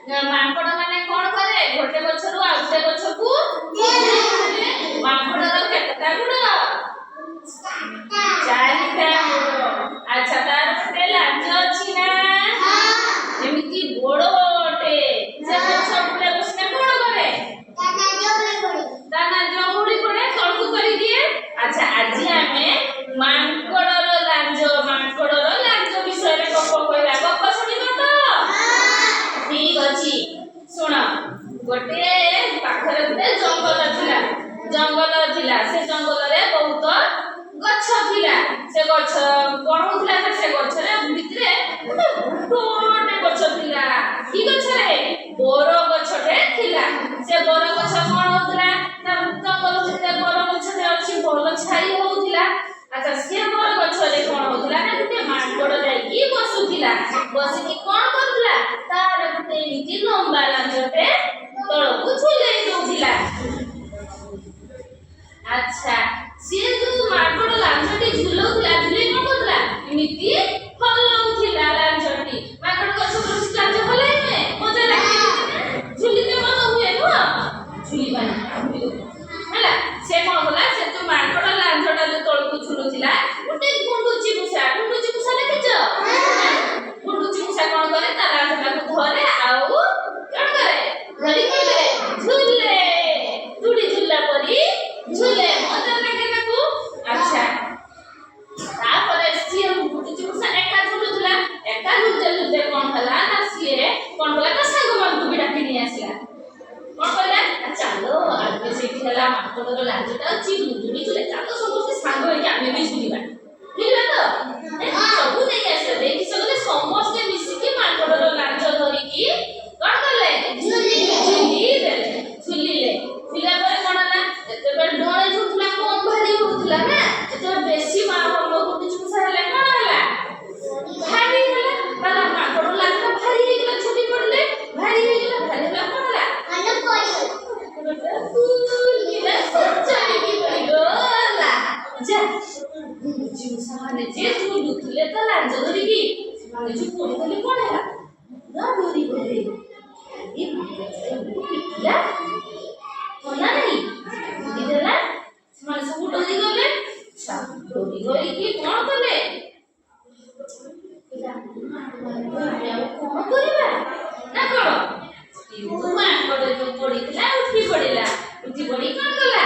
ମାଙ୍କଡ ମାନେ କଣ କରେ ଗୋଟେ ଗଛରୁ ଆଉ ଗୋଟେ ଗଛକୁ ମାଙ୍କଡର କେତେଟା ଗୋଡ଼? ଚାରିଟା ଗୋଡ଼। ଆଚ୍ଛା ତାର ଗୋଟେ ଲାଞ୍ଜ ଅଛି ନା? ଏମିତି ବଡଟେ ସେ ଗଛ ଉପରେ ବସିଲେ କଣ କରେ? ତା ଲାଞ୍ଜ ଉଡ଼ି ପଡେ ତଳକୁ କରିଦିଏ। ଆଚ୍ଛା ଆଜି ଆମେ ମାଙ୍କଡର ଲାଞ୍ଜ ବିଷୟରେ ଗପ କହିବା। ଗପ ଶୁଣିବ ତ? ଠିକ ଅଛି ଶୁଣ। ଗୋଟେ ପାଖରେ ଗୋଟେ ଜଙ୍ଗଲ ଥିଲା। ସେ ଜଙ୍ଗଲରେ ବହୁତ ଗଛ ଥିଲା। ସେ ଗଛ କଣ ହଉଥିଲା ନା ସେ ଗଛରେ ଭିତରେ ଗୋଟେ ଗଛ ଥିଲା। କି ଗଛରେ? ବର ଗଛଟେ ଥିଲା। ସେ ବର ଗଛ କଣ ହଉଥିଲା ନା ଜଙ୍ଗଲ ଭିତରେ ବର ଗଛଟେ ଅଛି, ଭଲ ଛାଇ ହଉଥିଲା। ଆଚ୍ଛା ସେ ବର ଗଛରେ କଣ ହଉଥିଲା ନା ଗୋଟେ ମାଙ୍କଡ ଯାଇକି ବସୁଥିଲା। ବସିକି କଣ କରୁଥିଲା? ତାର ଗୋଟେ ଏମିତି ଲମ୍ବା ଲାଞ୍ଜଟେ ତଳକୁ ଝୁଲେଇ ଦଉଥିଲା। ଆଚ୍ଛା ସିଏ ଯୋଉ ମାଙ୍କଡ ଲାଞ୍ଜଟି ଝୁଲଉଥିଲା, ଝୁଲେଇ କଣ କରୁଥିଲା? ଏମିତି ହଲଉଥିଲା ଲାଞ୍ଜଟି। ମାଙ୍କଡ ଗଛ ଉପରେ ଲାଞ୍ଜ ହଲାଇବେ ମଜା ଲାଗେ ନା? ଝୁଲିତେ ମନ ହୁଏ ନୁହଁ? ଝୁଲିବାନି ହେଲା। ସେ କଣ କଲା? ସେ ଯୋଉ ମାଙ୍କଡ ଲାଞ୍ଜଟା ଯୋଉ ତଳକୁ ଝୁଲୁଥିଲା, ଗୋଟେ ଗୁଣ୍ଡୁଚି ମୂଷା ଦେଖିଛ? ଗୁଣ୍ଡୁଚି ମୂଷା କଣ କରେ? ତା ଲାଞ୍ଜଟାକୁ ଧରେ ଆଉ କଣ କରେ? ଧରି କଣ କରେ? ଝୁଲେ। ତୁଳି ଝୁଲା ପରି ଝୁଲେ। ମଜା ଲାଗେ ତାକୁ। ଆଚ୍ଛା ତାପରେ ସିଏ ଗୁଣ୍ଡୁଚି ମୂଷା ଏକା ଝୁଲୁଥିଲା। ଏକା ଝୁଲତେ କଣ ହେଲା ନା ସିଏ କଣ କଲା? ତା ସାଙ୍ଗମାନଙ୍କୁ ବି ଡାକି ନେଇ ଆସିଲା। କଣ କହିଲା? ଚାଲ ଆଗେ ସେଇଠି ହେଲା ମାଙ୍କଡର ଲାଞ୍ଜଟା ଅଛି, ଗୁଣ୍ଡୁଚି ଝୁଲେ, ଚାଲ ସମସ୍ତେ ସାଙ୍ଗ ହେଇକି ଆମେ ବି ଝୁଲିବା। ଝୁଲିବା ତ? ସବୁ ନେଇ ଆସିଲେ। ଦେଖିଛ ବୋଧେ ସମସ୍ତେ ମିଶିକି ମାଙ୍କଡର ଲାଞ୍ଜ ଧରିକି କଣ କଲେ? ଝୁଲିଲେ। ଝୁଲିଲା ପରେ କଣ ହେଲା? ଯେତେବେଳେ ଡଳେ ଝୁଲୁଥିଲା କମ ଭାରି ହଉଥିଲା ନା, ଯେତେବେଳେ ବେଶୀ ଗୁଣ୍ଡୁଚି ମୂଷା ହେଲେ କଣ ହେଲା? ଭାରି ହେଲା। ତାହେଲେ ମାଙ୍କଡ ଲାଞ୍ଜଟା ଭାରି ହେଇଗଲା, ଝୁଲି ପଡିଲେ ଭାରି ହେଇଗଲା। କଣ ହେଲା? ଗୁଣ୍ଡୁଚି ମୂଷା ମାନେ ଯେ ଝୁଲୁଥିଲେ ତା ଲାଞ୍ଜ ଧରିକି, ସେମାନେ ଯୋଉ ପଡିଗଲେ କଣ ହେଲା? ନା ଡରିଗଲେ। ପିଟିଲା ନା ନାହିଁ? ପିଟିଦେଲା। ସେମାନେ ସବୁ ଡରିଗଲେ। ଡରିଗରିକି କଣ କଲେ? ଆମେ ଆଉ କଣ କରିବା ନା କଣ? ମାଙ୍କଡ ଯୋଉ ପଡିଥିଲା ଉଠି ପଡିଲା। ଉଠି ପଡି କଣ କଲା?